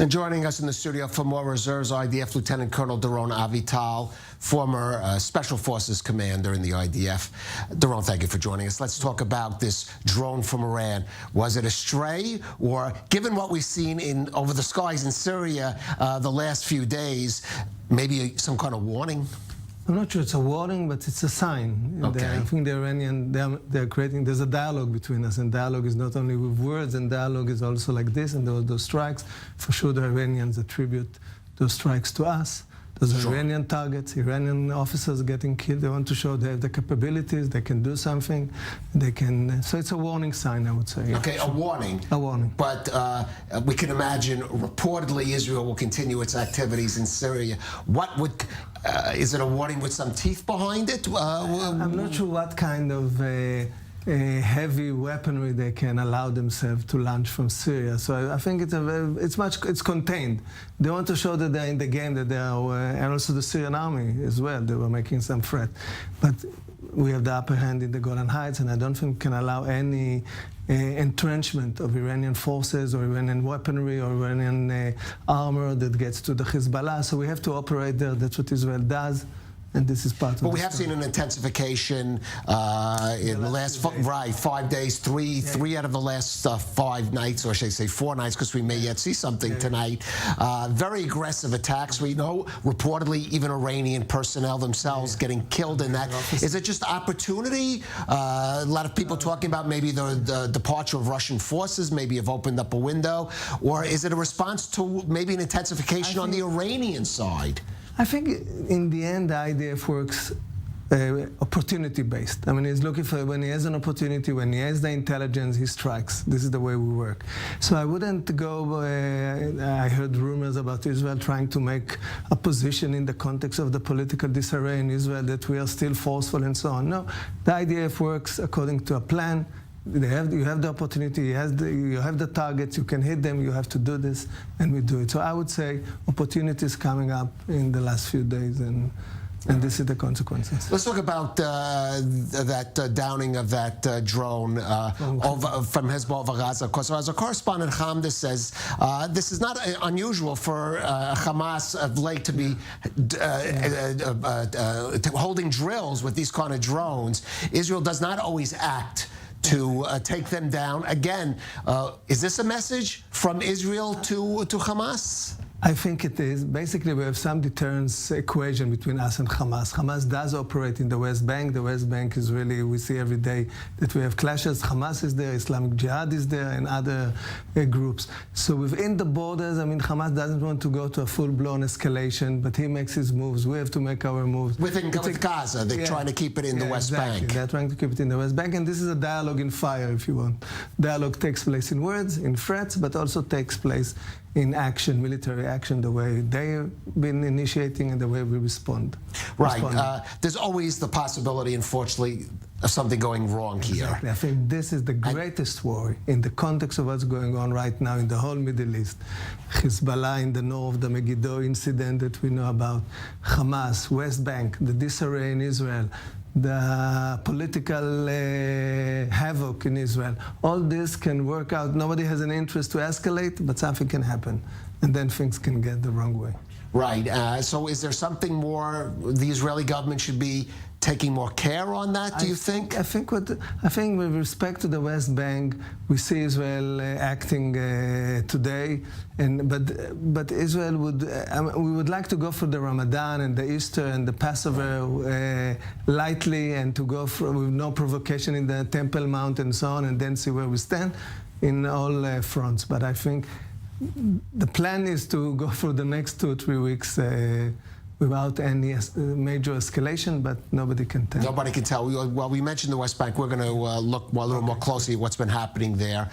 And joining us in the studio for more reserves, IDF Lieutenant Colonel Doron Avital, former Special Forces Commander in the IDF. Doron, thank you for joining us. Let's talk about this drone from Iran. Was it a stray, or given what we've seen over the skies in Syria the last few days, maybe some kind of warning? I'm not sure it's a warning, but it's a sign. Okay. I think the Iranian, they're creating, there's a dialogue between us, and dialogue is not only with words, and dialogue is also like this, and those strikes. For sure the Iranians attribute those strikes to us. Those are Iranian targets, Iranian officers getting killed. They want to show they have the capabilities, they can do something, they can, so it's a warning sign, I would say. Okay, a warning. A warning. But we can imagine, reportedly, Israel will continue its activities in Syria. What would, is it a warning with some teeth behind it? I'm not sure what kind of heavy weaponry they can allow themselves to launch from Syria. So I think it's contained. They want to show that they're in the game, that they are, and also the Syrian army as well. They were making some threat, but we have the upper hand in the Golan Heights, and I don't think we can allow any entrenchment of Iranian forces or Iranian weaponry or Iranian armor that gets to the Hezbollah. So we have to operate there. That's what Israel does. And this is part of. But we have seen an intensification in the last 5 days, three out of the last 5 nights, or should I say 4 nights, because we may yet see something tonight. Very aggressive attacks. We know reportedly even Iranian personnel themselves getting killed in that. Is it just opportunity? A lot of people talking about maybe the departure of Russian forces, maybe have opened up a window, or is it a response to maybe an intensification on the Iranian side? I think in the end, the IDF works opportunity-based. I mean, he's looking for, when he has an opportunity, when he has the intelligence, he strikes. This is the way we work. So I wouldn't go, I heard rumors about Israel trying to make a position in the context of the political disarray in Israel that we are still forceful and so on. No, the IDF works according to a plan. You have the opportunity, you have the targets, you can hit them, you have to do this, and we do it. So I would say opportunities coming up in the last few days, and this is the consequences. Let's talk about that downing of that drone from Hezbollah over Gaza. Because as our correspondent Hamda says, this is not unusual for Hamas of late to be holding drills with these kind of drones. Israel does not always act to take them down. Again, is this a message from Israel to Hamas? I think it is. Basically, we have some deterrence equation between us and Hamas. Hamas does operate in the West Bank. The West Bank is really, we see every day that we have clashes. Hamas is there, Islamic Jihad is there, and other groups. So within the borders, I mean, Hamas doesn't want to go to a full-blown escalation, but he makes his moves. We have to make our moves. Within Gaza, they're trying to keep it in the West Bank. They're trying to keep it in the West Bank, and this is a dialogue in fire, if you want. Dialogue takes place in words, in threats, but also takes place in action, military action, the way they've been initiating and the way we respond. Right. There's always the possibility, unfortunately, of something going wrong here. Exactly. I think this is the greatest worry in the context of what's going on right now in the whole Middle East. Hezbollah in the north, the Megiddo incident that we know about, Hamas, West Bank, the disarray in Israel, the political havoc in Israel. All this can work out. Nobody has an interest to escalate, but something can happen, and then things can get the wrong way. Right. So is there something more the Israeli government should be taking more care on that, do you think? I think with respect to the West Bank, we see Israel acting today, but Israel would, we would like to go for the Ramadan and the Easter and the Passover lightly, and to go with no provocation in the Temple Mount and so on, and then see where we stand in all fronts. But I think the plan is to go for the next 2 or 3 weeks without any major escalation, but nobody can tell. Nobody can tell. Well, we mentioned the West Bank. We're going to look a little more closely at what's been happening there.